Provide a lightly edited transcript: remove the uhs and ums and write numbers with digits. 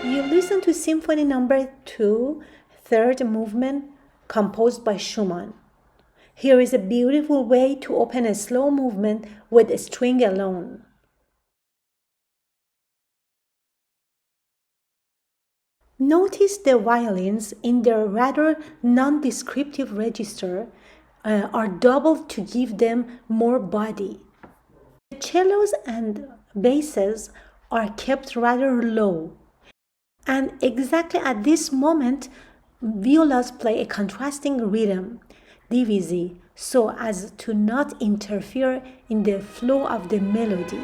You listen to Symphony Number 2, third movement, composed by Schumann. Here is a beautiful way to open a slow movement with a string alone. Notice the violins in their rather non-descriptive register are doubled to give them more body. The cellos and basses are kept rather low. And exactly at this moment, violas play a contrasting rhythm, divisie, so as to not interfere in the flow of the melody.